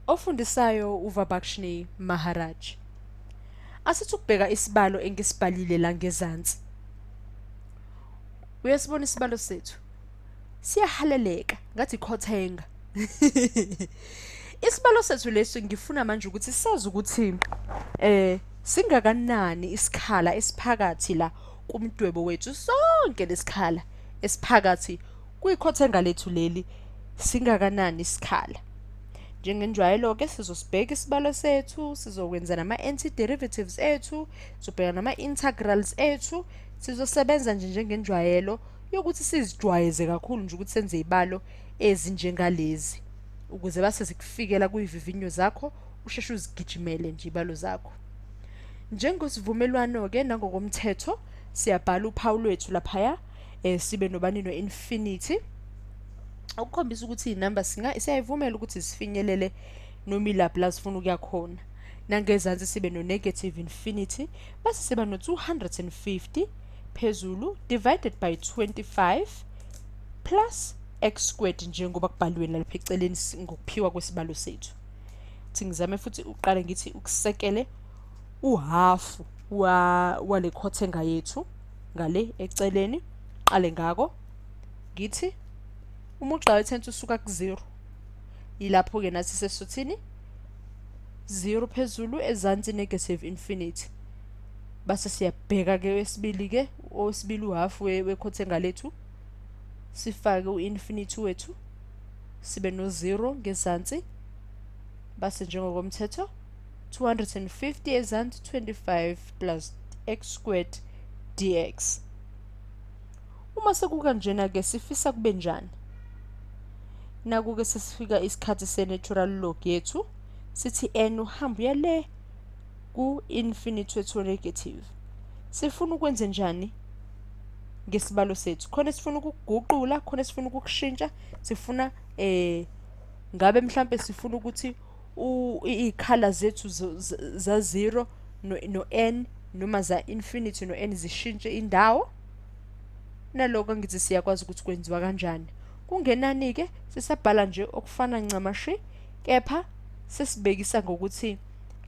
Ofundisayo uVabakshni Maharaj. Asithi ukubheka isibalo engisibhalile la ngezansi. Uyasibona isibalo sethu? Siyahaleleka ngathi khothenga. Isibalo sethu leso ngifuna manje ukuthi sazi ukuthi singakanani isikhala esiphakathi la kumdwebo wethu sonke lesikhala esiphakathi kuyikhothenga lethu leli singakanani isikhala. Njengenjwayelo ke sizosibheka isibalo sethu, sizokwenza nama-antiderivatives ethu, sizobheka nama-integrals ethu, sizosebenza nje njengenjwayelo yokuthi sizijwayeze kakhulu nje ukuthi senze izibalo ezinjengalezi ukuze base zikufikela kuyivivinyo zakho usheshe uzigijimele nje izibalo zakho. Njengosivumelwano ke nangokomthetho siyabhala uphawu lwethu laphaya sibe nobani no-infinity ukukhombisa ukuthi inamba siyayivumela ukuthi sifinyelele noma ilapho la sifuna ukuya khona. Nangezansi sibe no-negative infinity base siba no-250 phezulu divided by 25 plus x squared njengoba kubhaliwe lapha eceleni ngokuphiwa kwesibalo sethu. Thi ngizame futhi uqale ngithi ukusekele uhafu wale khothenga yethu ngale eceleni qale ngako ngithi umugqa we-10 usuka ku-0 yilapho ke nathi sesisuthini 0 phezulu ezansi negative infinity base siyabheka ke wesibili ke osibili uhafu wekhothenga lethu sifake u-infinity wethu sibe no-0 ngezansi base njengokomthetho 250 ezansi 25 plus x squared dx. Uma sekukanjena ke sifisa kube njani? Naku-ke sesifika isikhathi se-natural log yethu sithi n uhamba uyale ku-infinity wethu negative. Sifuna ukwenze njani ngesibalo sethu? Khona sifuna ukuguqula, khona sifuna ukukushintsha, sifuna ngabe mhlambe sifuna ukuthi ikhala zethu za 0 no n noma za infinity no n zishintshe indawo. Naloko ngithi siyakwazi ukuthi kwenziwa kanjani. Kungenani ke sisabhala nje okufana ncamashi kepha sesibekisa ngokuthi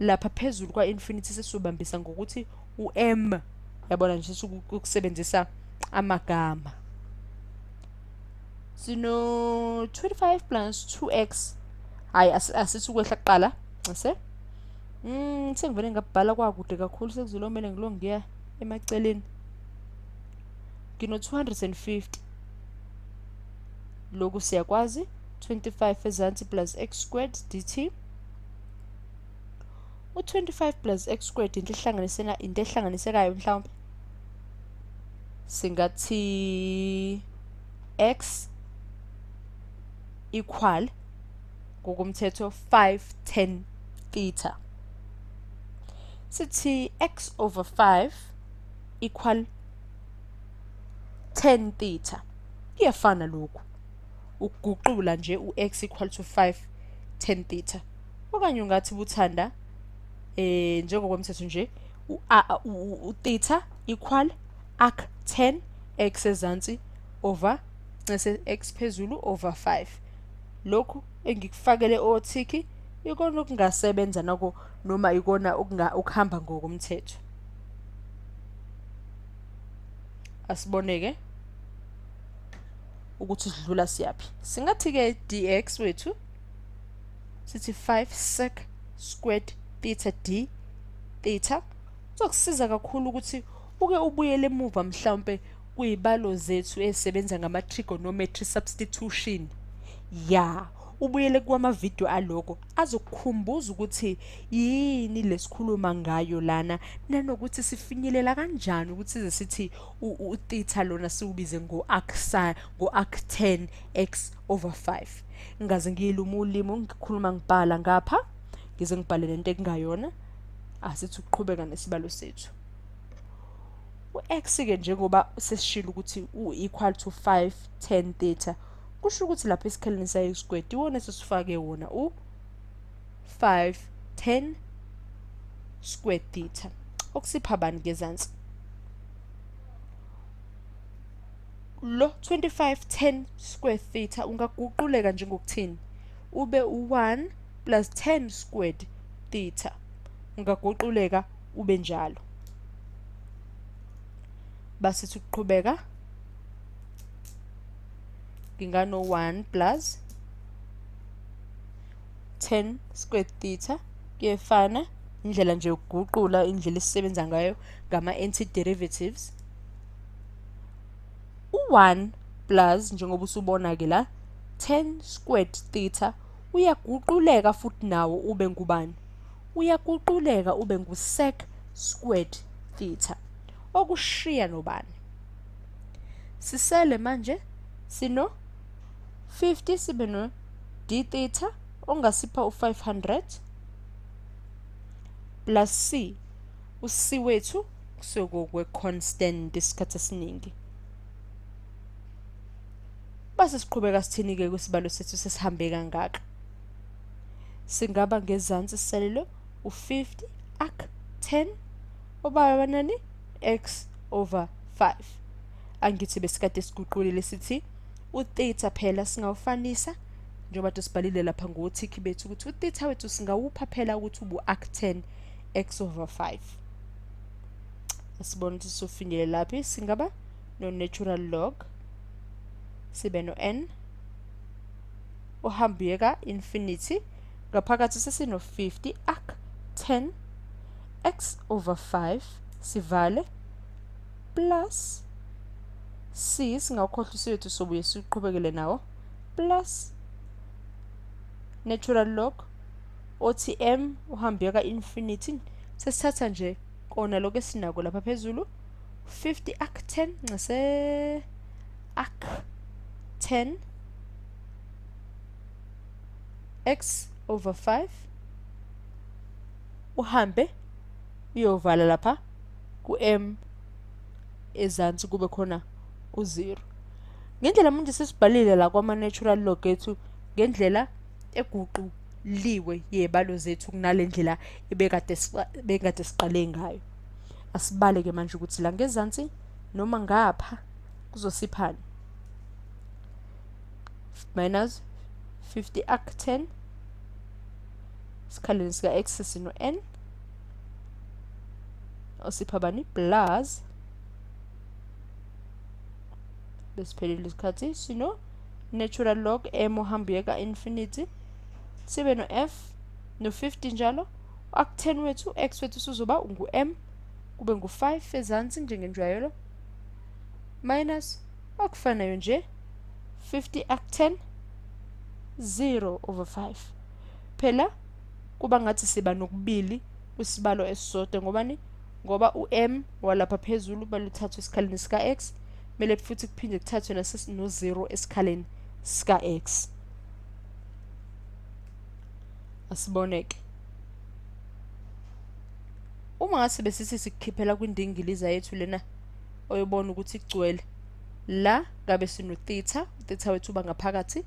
lapha phezulu kwa infinity sesubambisa ngokuthi u-m yabona nje ukusebenzisa amagama. Sino 25 plus 2x hayi asithi ukwehla kuqala ngase sengivele ngabhala kwakude kakhulu sekuzolomela ngilongiya emaceleni ngino 250 loku siyakwazi 25 ezansi plus x squared dt. U25 plus x squared into ehlanganisekayo mhlawumbe singathi x equal ngokomthetho 5 theta. Sithi x over 5 equal 10 theta. Kuyafana lokhu. Ukuguqula nje u-x equal to 5 10 theta. Okanye ungathi buthanda njengokomthetho nje u-theta equal arc 10 x ezansi over x phezulu over 5. Lokhu engikufakele othiki ikona okungasebenza nako noma ikona ukuhamba ngokomthetho. Asiboneke ukuthi sidlula siyapi. Singathi ke dx wethu sithi 5 sec squared theta d theta. Sokusiza kakhulu ukuthi uke ubuyele emuva mhlawumbe kuyibalo zethu ezisebenza ngama trigonometry substitution. Ya, ubuyele kwama video aloko azokukhumbuza ukuthi yini lesikhuluma ngayo lana nanokuthi sifinyelela kanjani ukuthi size sithi u-theta lona siubize ngo-arc 10 x over 5. Ngaze ngiyiluma ulimi ngikhuluma ngibhala ngapha ngize ngibhale lento ekungayona asithi ukuqhubeka nesibalo sethu. U-x ke njengoba sesishilo ukuthi u-equal to 5 10 theta kusho ukuthi lapha esikhaleni sayo squared iwona sesifake wona u-5 10 squared theta okusipha bani ngezansi lo 25 10 squared theta ungaguquleka njengokuthini ube u1 plus 10 squared theta. Ungaguquleka ube njalo. Base siqhubeka ngingano 1 plus 10 squared theta kuyefana indlela nje ukuguqula indlela esisebenza ngayo ngama antiderivatives. U1 plus njengoba usubona ke la 10 squared theta uyaguquleka futhi nawo ube ngubani? Uyaguquleka ube ngu-sec squared theta. Okushiya nobani? Sisele manje sino 50 sibe no d theta ongasipha u500 plus c. U-c wethu kusokwe constant isikhathi esiningi. Base siqhubeka sithini ke kwisibalo sethu sesihambe kangaka. Singaba ngezansi sisalelo u50 ak 10 obaba banani x over 5. Angithi besikade siguqulile sithi utheta phela singawufanisa njengoba sibhalile lapha ngothiki bethu ukuthi utheta wethu singawupha phela ukuthi ubu ak 10 x over 5. Asibona ukuthi sofinyele laphi singaba no natural log sibe no n ohambiyeka infinity ngaphakathi sesino 50 ak 10 x over 5 sivale plus c singawukhohlwa sethu sobuye siqhubekele nawo plus natural log othi m uhambiyeka infinity sesithatha nje kona lokho esinako lapha phezulu 50 ak 10 ngase ak 10 x over 5 uhambe uyovala lapha ku m ezansi kube khona u0. Ngendlela manje sesibhalile la kwama natural log ethu ngendlela eguquliwe yebalo zethu kunalendlela ebekade siqale ngayo. Asibale ke manje ukuthi la ngezansi noma ngapha kuzosiphana minus 50 ak 10 sikhaleni sika x sino n osipha bani plus besiphelile isikhathi sino natural log m ohambiyeka infinity sibe no f no 50 njalo ak 10 wethu x wethu sizoba ngu m kube ngu 5 ezansi njengenjwayelo minus okufanayo nje 50 ak 10 0 over 5 phela kuba ngathi siba nokubili kwisibalo esisodwa ngobani ngoba u-m walapha phezulu baluthatha esikhaleni sika x mele futhi kuphinde kuthathwe nasesino 0 esikhaleni sika x. Asiboneke uma ngase besithi sikhiphela kwindingiliza yethu lena oyibona ukuthi igcwele la ngabe sino theta wethu bangaphakathi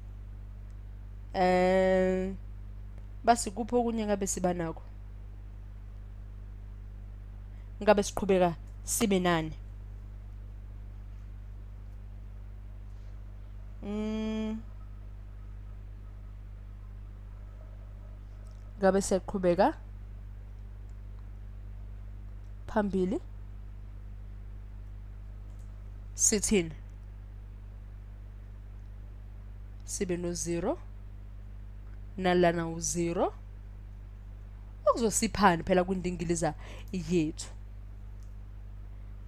basi kupho okunye ngabe siba nako ngabe siqhubeka sibe nani ngabe siyaqhubeka phambili sithini sibe no 0 nalana u0 okuzosiphani phela kwindingiliza yethu.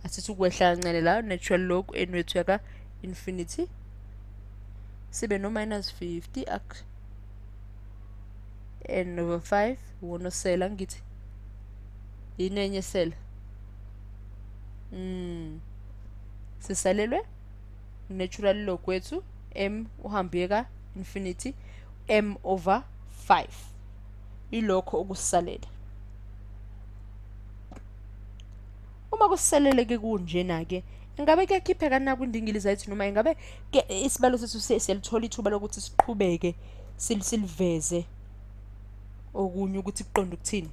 Asithi ukwehla kancane la natural log n wethu yaka infinity sibe no minus 50 ak n over 5 wonosela ngithi yini enye sela sisalelwe natural log wethu m uhambiyeka infinity m over 5 ilokho okusisalela. Uma kusisalele ke kunjena ke ingabe kuyakhipheka na kwindingiliza yethu noma ingabe ke isibalo sethu siyalithola ithuba lokuthi siqhubeke siliveze okunye ukuthi kuqonda ukuthini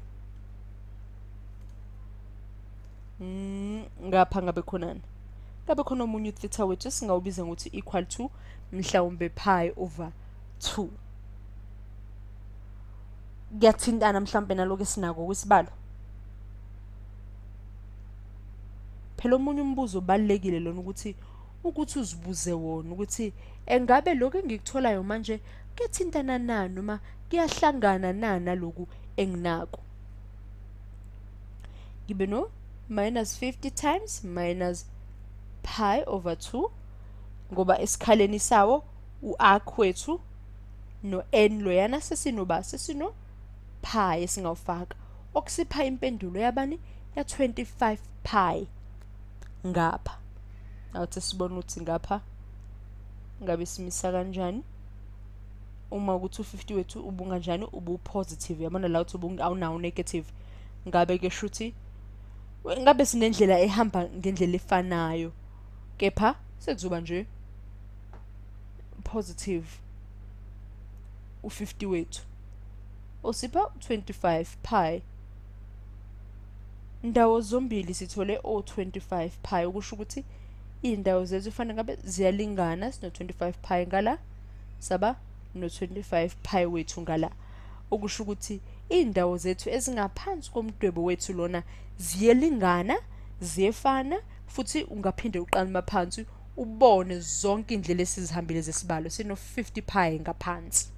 ngapha ngabe khonani ngabe khona omunye utheta wethu singawubiza ngokuthi equal to mhlawumbe pi over 2. kuyathintana mhlambe naloko esinako kwisibalo. Phela omunye umbuzo obalekile lona ukuthi uzibuze wona ukuthi engabe lokho engikutholayo manje kuyathintana na noma kuyahlangana na naloku enginako. Ngibe no minus 50 times minus pi over 2 ngoba esikhaleni sawo u-arc wethu no n loyana sesino pi esingawufaka okusipha impendulo yabani ya 25 pi ngapha. Awuthi sibone ukuthi ngapha ngabe simisa kanjani uma ukuthi u50 wethu ubunganjani ubu-positive, yabona la uthi awunawo negative. Ngabe ke shuthi ngabe sinendlela ehamba ngendlela efanayo, kepha sekuzoba nje positive u50 wethu osipha 25 pi. Ndawo zombili sithole o25 pi okusho ukuthi indawo zethu kufanele ngabe ziyalingana, sino 25 pi ngala saba no 25 pi wethu ngala, okusho ukuthi indawo zethu ezingaphansi komdwebo wethu lona ziyelingana, ziyefana, futhi ungaphinde uqale phansi ubone zonke indlela esizihambile zesibalo sino 50 pi ngaphansi.